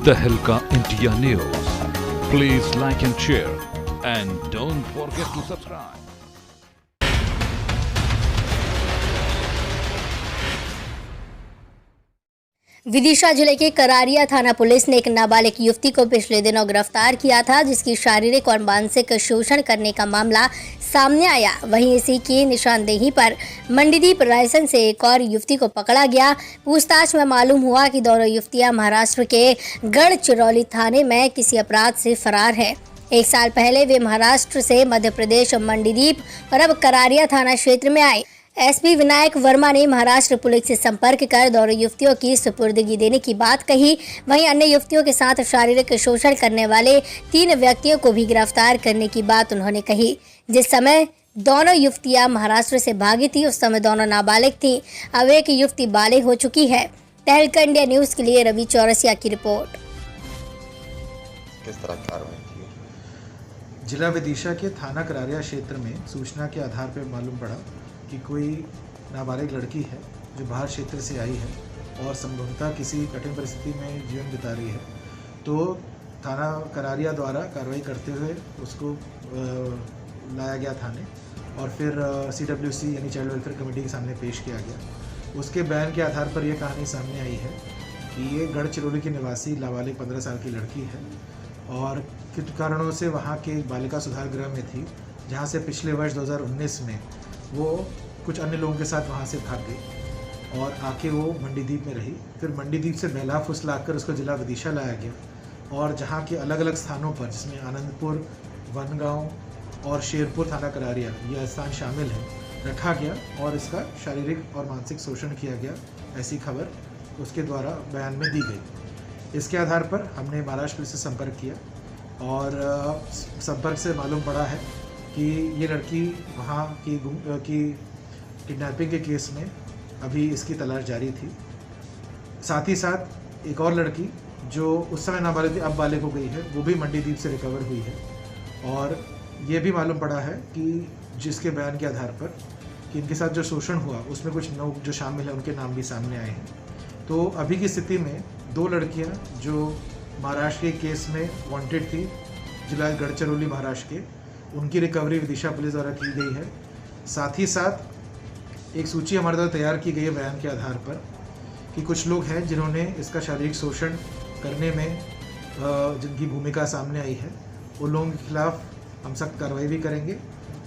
तहलका India news. Please like and share and don't forget to subscribe. Vidisha जिले के करारिया थाना पुलिस ने एक नाबालिग युवती को पिछले दिनों गिरफ्तार किया था, जिसकी शारीरिक और मानसिक शोषण करने का मामला सामने आया। वहीं इसी की निशानदेही पर मंडीदीप रायसन से एक और युवती को पकड़ा गया। पूछताछ में मालूम हुआ कि दोनों युवतियां महाराष्ट्र के गढ़चिरौली थाने में किसी अपराध से फरार है। एक साल पहले वे महाराष्ट्र से मध्य प्रदेश मंडीदीप और अब करारिया थाना क्षेत्र में आए। एसपी विनायक वर्मा ने महाराष्ट्र पुलिस से संपर्क कर दोनों युवतियों की सुपुर्दगी देने की बात कही। वहीं अन्य युवतियों के साथ शारीरिक शोषण करने वाले 3 व्यक्तियों को भी गिरफ्तार करने की बात उन्होंने कही। जिस समय दोनों युवतियां महाराष्ट्र से भागी थी, उस समय दोनों नाबालिग थी। अब एक युवती बालिग हो चुकी है। तहलका इंडिया न्यूज के लिए रवि चौरसिया की रिपोर्ट। किस तरह की कार्रवाई की? जिला विदिशा के थाना करारिया क्षेत्र में सूचना के आधार पर मालूम पड़ा कि कोई नाबालिग लड़की है जो बाहर क्षेत्र से आई है और संभवतः किसी कठिन परिस्थिति में जीवन बिता रही है। तो थाना करारिया द्वारा कार्रवाई करते हुए उसको लाया गया थाने और फिर CWC यानी चाइल्ड वेलफेयर कमेटी के सामने पेश किया गया। उसके बयान के आधार पर यह कहानी सामने आई है कि ये गढ़चिरौली की निवासी नाबालिग 15 साल की लड़की है और कुछ कारणों से वहाँ के बालिका सुधार गृह में थी, जहाँ से पिछले वर्ष 2019 में वो कुछ अन्य लोगों के साथ वहाँ से भाग गई और आके वो मंडीदीप में रही। फिर मंडीदीप से बहला फुसला कर उसको जिला विदिशा लाया गया और जहाँ के अलग अलग स्थानों पर, जिसमें आनंदपुर, वनगांव और शेरपुर थाना करारिया यह स्थान शामिल है, रखा गया और इसका शारीरिक और मानसिक शोषण किया गया, ऐसी खबर उसके द्वारा बयान में दी गई। इसके आधार पर हमने महाराष्ट्र पुलिस से संपर्क किया और संपर्क से मालूम पड़ा है कि ये लड़की वहाँ की किडनैपिंग के केस में अभी इसकी तलाश जारी थी। साथ ही साथ एक और लड़की जो उस समय नाबालिग थी, अब बालिग हो गई है, वो भी मंडीदीप से रिकवर हुई है और ये भी मालूम पड़ा है कि जिसके बयान के आधार पर कि इनके साथ जो शोषण हुआ उसमें कुछ लोग जो शामिल हैं उनके नाम भी सामने आए हैं। तो अभी की स्थिति में 2 लड़कियाँ जो महाराष्ट्र के केस में वांटेड थी, जिला गढ़चिरौली महाराष्ट्र के, उनकी रिकवरी विदिशा पुलिस द्वारा की गई है। साथ ही साथ एक सूची हमारे द्वारा तैयार की गई है बयान के आधार पर कि कुछ लोग हैं जिन्होंने इसका शारीरिक शोषण करने में जिनकी भूमिका सामने आई है, उन लोगों के खिलाफ हम सख्त कार्रवाई भी करेंगे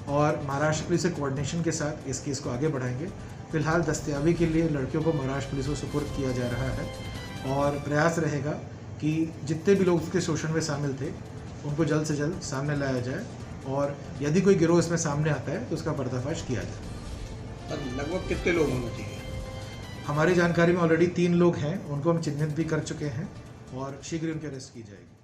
और महाराष्ट्र पुलिस से कोऑर्डिनेशन के साथ इस केस को आगे बढ़ाएंगे। फिलहाल दस्तयाबी के लिए लड़कियों को महाराष्ट्र पुलिस को सुपुर्द किया जा रहा है और प्रयास रहेगा कि जितने भी लोग उसके शोषण में शामिल थे उनको जल्द से जल्द सामने लाया जाए और यदि कोई गिरोह इसमें सामने आता है तो उसका पर्दाफाश किया जाए। लगभग कितने लोग होने चाहिए? हमारी जानकारी में ऑलरेडी 3 लोग हैं, उनको हम चिन्हित भी कर चुके हैं और शीघ्र उनकी अरेस्ट की जाएगी।